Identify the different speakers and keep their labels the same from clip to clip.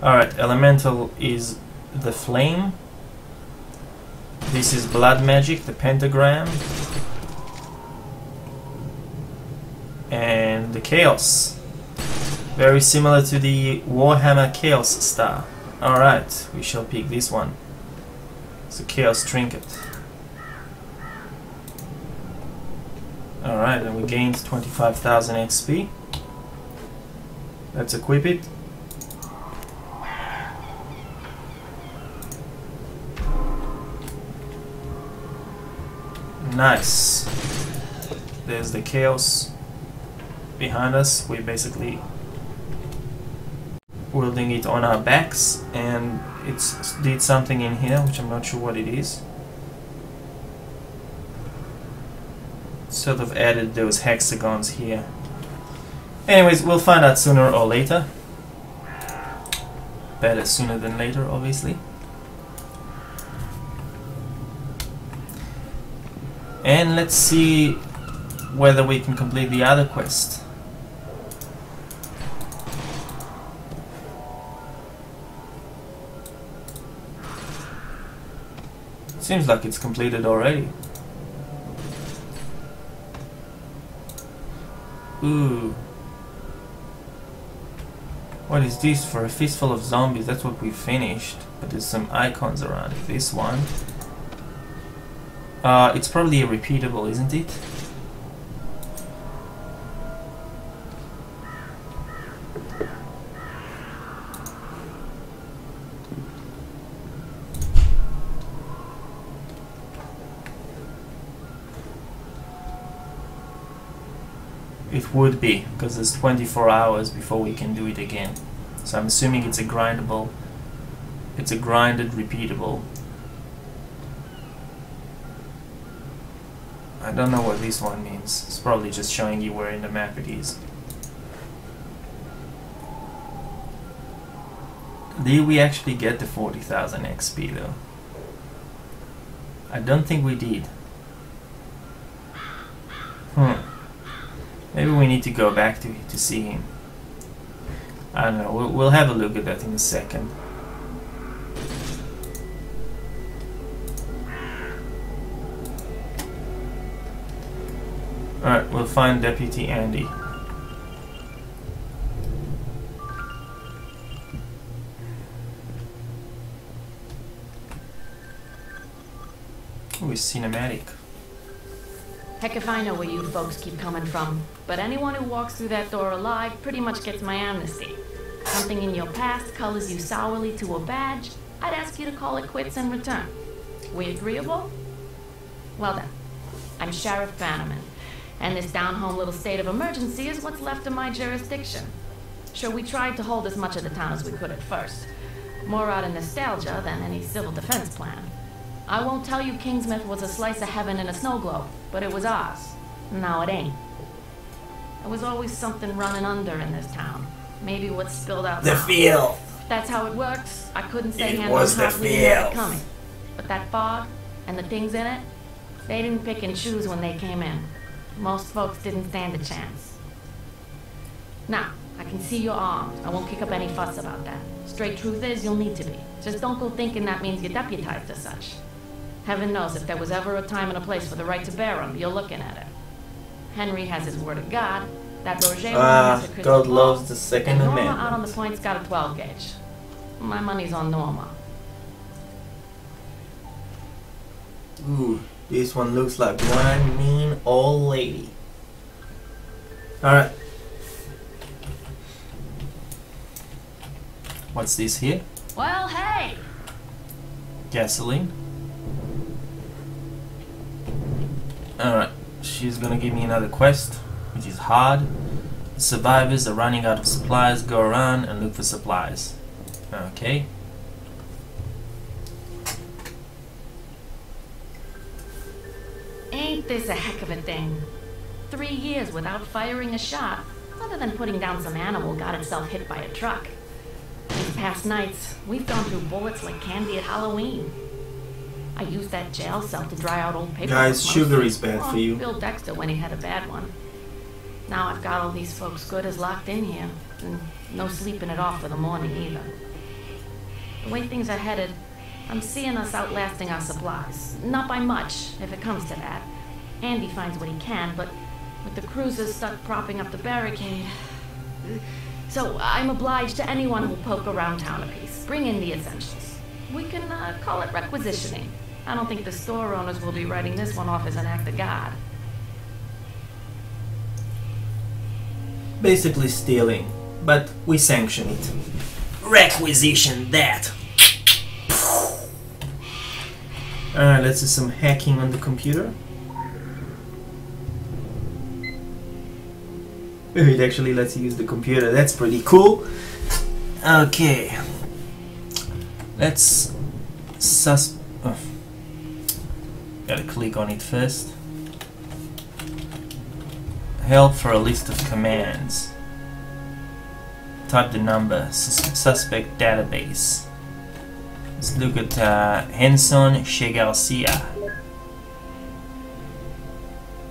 Speaker 1: Alright, elemental is the flame. This is blood magic, the pentagram. And the chaos. Very similar to the Warhammer Chaos Star. Alright, we shall pick this one. It's a chaos trinket. Alright, and we gained 25,000 XP. Let's equip it. Nice. There's the chaos behind us. We're basically wielding it on our backs, and it's did something in here which I'm not sure what it is. Sort of added those hexagons here. Anyways, we'll find out sooner or later. Better sooner than later, obviously. And let's see whether we can complete the other quest. Seems like it's completed already. Ooh. What is this? For a fistful of zombies, that's what we finished. But there's some icons around it. This one. It's probably a repeatable, isn't it? It would be, because there's 24 hours before we can do it again. So I'm assuming it's a grindable. It's a grinded repeatable. I don't know what this one means. It's probably just showing you where in the map it is. Did we actually get the 40,000 XP though? I don't think we did. Maybe we need to go back to see him. I don't know. We'll have a look at that in a second. Alright, we'll find Deputy Andy. Ooh, cinematic.
Speaker 2: Heck if I know where you folks keep coming from, but anyone who walks through that door alive pretty much gets my amnesty. Something in your past colors you sourly to a badge, I'd ask you to call it quits in return. We agreeable? Well then, I'm Sheriff Bannerman, and this down-home little state of emergency is what's left of my jurisdiction. Sure, we tried to hold as much of the town as we could at first. More out of nostalgia than any civil defense plan. I won't tell you Kingsmouth was a slice of heaven in a snow globe, but it was ours. Now it ain't. There was always something running under in this town. Maybe what spilled out
Speaker 1: The
Speaker 2: now.
Speaker 1: field!
Speaker 2: If that's how it works, I couldn't say
Speaker 1: It
Speaker 2: hand
Speaker 1: was
Speaker 2: on
Speaker 1: the
Speaker 2: heart we had it
Speaker 1: field.
Speaker 2: coming. But that fog, and the things in it, they didn't pick and choose when they came in. Most folks didn't stand a chance. Now, I can see you're armed. I won't kick up any fuss about that. Straight truth is, you'll need to be. Just don't go thinking that means you're deputized as such. Heaven knows if there was ever a time and a place for the right to bear them, you're looking at it. Henry has his word of God. That Roger has a crystal
Speaker 1: God
Speaker 2: ball,
Speaker 1: loves the Second
Speaker 2: and Norma
Speaker 1: Amendment.
Speaker 2: out on the point's got a 12 gauge. My money's on Norma.
Speaker 1: Ooh, this one looks like one mean old lady. Alright. What's this here?
Speaker 2: Well, hey!
Speaker 1: Gasoline. Alright, she's gonna give me another quest, which is hard. The survivors are running out of supplies. Go around and look for supplies. Okay.
Speaker 2: Ain't this a heck of a thing? 3 years without firing a shot, other than putting down some animal got itself hit by a truck. These past nights, we've gone through bullets like candy at Halloween. I used that jail cell to dry out old paper.
Speaker 1: Guys, sugar is bad for you.
Speaker 2: Bill Dexter when he had a bad one. Now I've got all these folks good as locked in here, and no sleeping it off for the morning either. The way things are headed, I'm seeing us outlasting our supplies. Not by much, if it comes to that. Andy finds what he can, but with the cruisers stuck propping up the barricade... So I'm obliged to anyone who'll poke around town a piece. Bring in the essentials. We can call it requisitioning. I don't think the store owners will be writing this one off as an act of God.
Speaker 1: Basically stealing, but we sanction it. Requisition that! Alright, let's do some hacking on the computer. It actually lets you use the computer, that's pretty cool. Okay. Let's gotta click on it first. Help for a list of commands. Type the number. Suspect database. Let's look at Henson Che Garcia.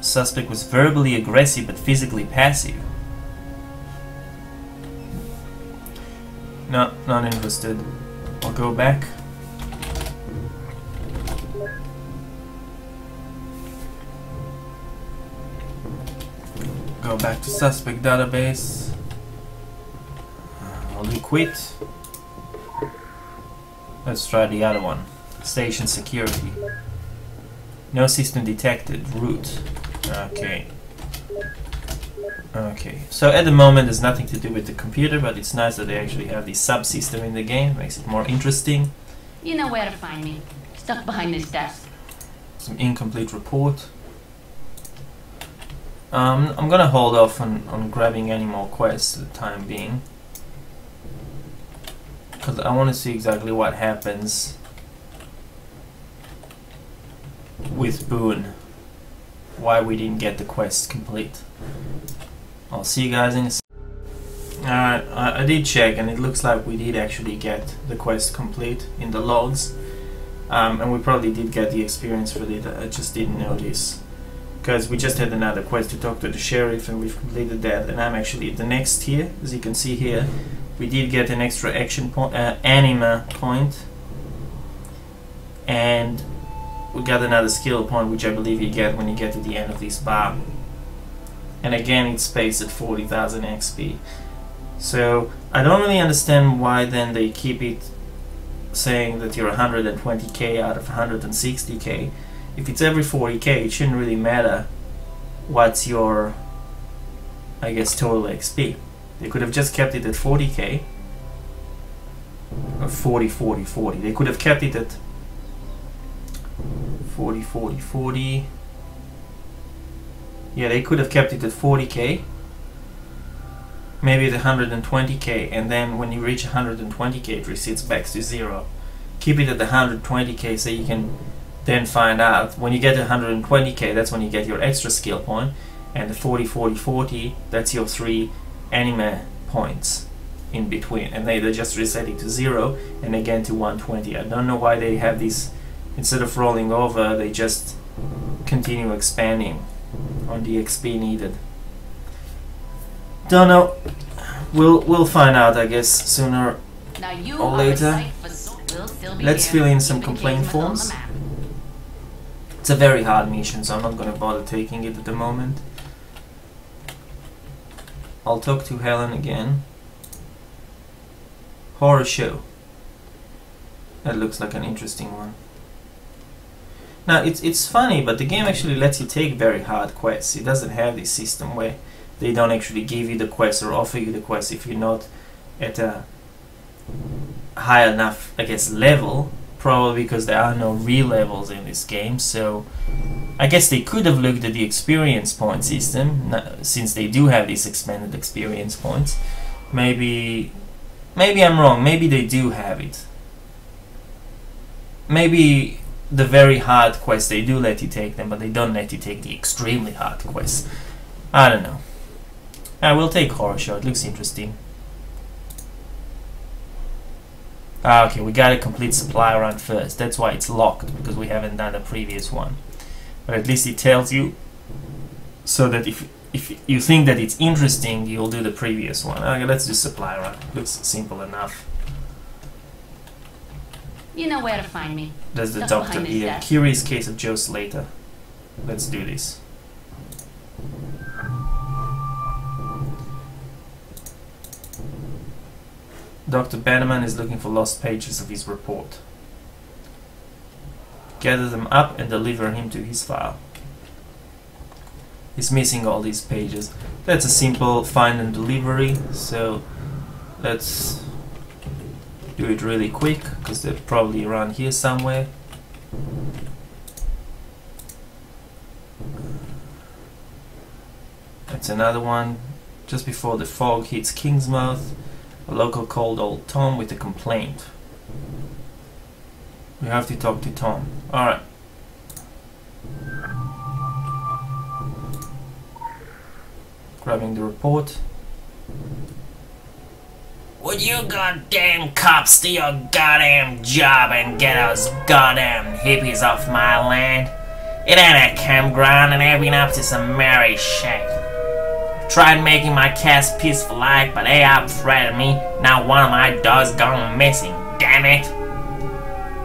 Speaker 1: Suspect was verbally aggressive but physically passive. No, not interested. I'll go back. Go back to suspect database. I'll do quit. Let's try the other one. Station security. No system detected. Root. Okay. Okay. So at the moment there's nothing to do with the computer, but it's nice that they actually have the subsystem in the game. Makes it more interesting.
Speaker 2: You know where to find me. Stuck behind this desk.
Speaker 1: Some incomplete report. I'm gonna hold off on grabbing any more quests for the time being, because I want to see exactly what happens with Boone. Why we didn't get the quest complete. I'll see you guys in a second. Alright, I did check and it looks like we did actually get the quest complete in the logs. And we probably did get the experience for it, I just didn't notice. Because we just had another quest to talk to the sheriff and we've completed that, and I'm actually at the next tier. As you can see here, we did get an extra action point, anima point, and we got another skill point, which I believe you get when you get to the end of this bar. And again, it's spaced at 40,000 XP. So I don't really understand why then they keep it saying that you're 120k out of 160k. If it's every 40k, it shouldn't really matter what's your, I guess, total XP. They could have just kept it at 40k, or 40, 40, 40. They could have kept it at 40, 40, 40. Yeah, they could have kept it at 40k, maybe at 120k, and then when you reach 120k, it resets back to 0. Keep it at the 120k so you can then find out when you get 120k, that's when you get your extra skill point, and the 40 40 40, that's your 3 anime points in between, and they're just resetting to 0 and again to 120. I don't know why they have this. Instead of rolling over, they just continue expanding on the XP needed. Don't know. We'll find out, I guess, sooner or later. Let's fill in some complaint forms. It's a very hard mission, so I'm not going to bother taking it at the moment. I'll talk to Helen again. Horror show. That looks like an interesting one. Now, it's funny, but the game actually lets you take very hard quests. It doesn't have this system where they don't actually give you the quest or offer you the quest if you're not at a high enough, I guess, level. Probably because there are no real levels in this game, so I guess they could have looked at the experience point system, since they do have these expanded experience points. Maybe I'm wrong, maybe they do have it. Maybe the very hard quests, they do let you take them, but they don't let you take the extremely hard quests. I don't know. I will take Horror Show, it looks interesting. Ah, okay, we gotta complete supply run first. That's why it's locked, because we haven't done the previous one. But at least it tells you, so that if you think that it's interesting, you'll do the previous one. Okay, let's do supply run. Looks simple enough.
Speaker 2: You know where to find me.
Speaker 1: There's the
Speaker 2: Just
Speaker 1: doctor
Speaker 2: behind his
Speaker 1: here.
Speaker 2: desk.
Speaker 1: Curious case of Joe Slater. Let's do this. Dr. Bannerman is looking for lost pages of his report. Gather them up and deliver him to his file. He's missing all these pages. That's a simple find and delivery, so let's do it really quick because they're probably around here somewhere. That's another one. Just before the fog hits Kingsmouth, a local called Old Tom with a complaint. We have to talk to Tom. Alright. Grabbing the report. Would you goddamn cops do your goddamn job and get those goddamn hippies off my land? It ain't a campground and I've been up to some merry shit. Tried making my cast peaceful like, but they out-threatened me. Now one of my dogs gone missing, damn it.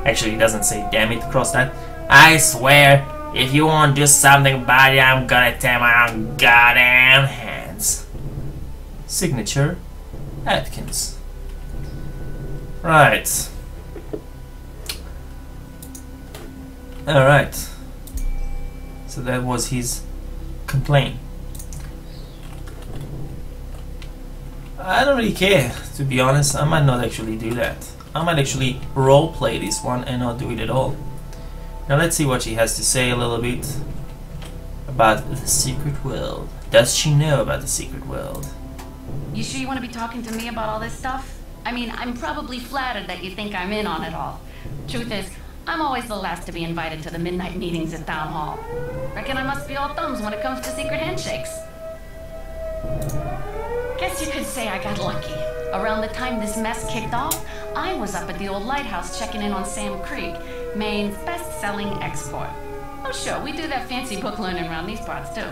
Speaker 1: Actually, it doesn't say damn it across that. I swear, if you won't do something about it, I'm gonna take my own goddamn hands. Signature, Atkins. Right. Alright. So that was his complaint. I don't really care, to be honest. I might not actually do that. I might actually roleplay this one and not do it at all. Now let's see what she has to say a little bit about the secret world. Does she know about the secret world?
Speaker 2: You sure you want to be talking to me about all this stuff? I mean, I'm probably flattered that you think I'm in on it all. Truth is, I'm always the last to be invited to the midnight meetings at Town Hall. Reckon I must be all thumbs when it comes to secret handshakes. Guess you could say I got lucky. Around the time this mess kicked off, I was up at the old lighthouse checking in on Sam Creek, Maine's best-selling export. Oh sure, we do that fancy book learning around these parts too.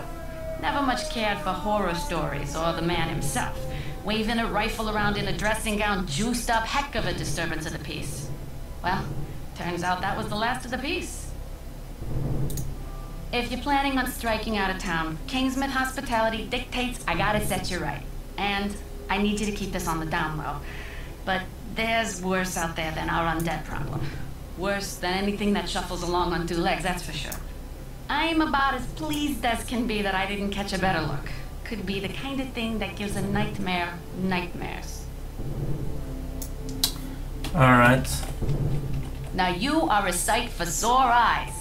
Speaker 2: Never much cared for horror stories or the man himself. Waving a rifle around in a dressing gown, juiced up, heck of a disturbance of the peace. Well, turns out that was the last of the peace. If you're planning on striking out of town, Kingsmouth hospitality dictates I gotta set you right. And I need you to keep this on the down low. But there's worse out there than our undead problem. Worse than anything that shuffles along on two legs, that's for sure. I'm about as pleased as can be that I didn't catch a better look. Could be the kind of thing that gives a nightmare nightmares.
Speaker 1: Alright.
Speaker 2: Now you are a sight for sore eyes.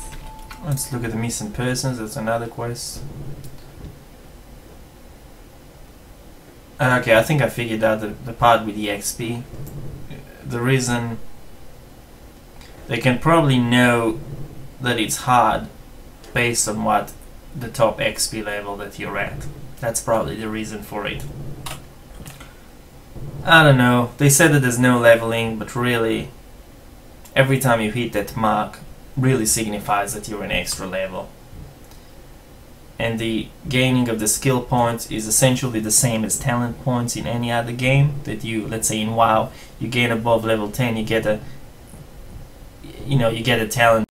Speaker 1: Let's look at the missing persons. That's another quest. Okay, I think I figured out the part with the XP. The reason they can probably know that it's hard based on what the top XP level that you're at. That's probably the reason for it. I don't know. They said that there's no leveling, but really, every time you hit that mark, really signifies that you're an extra level. And the gaining of the skill points is essentially the same as talent points in any other game. That you, let's say in WoW, you gain above level 10, you get a, you get a talent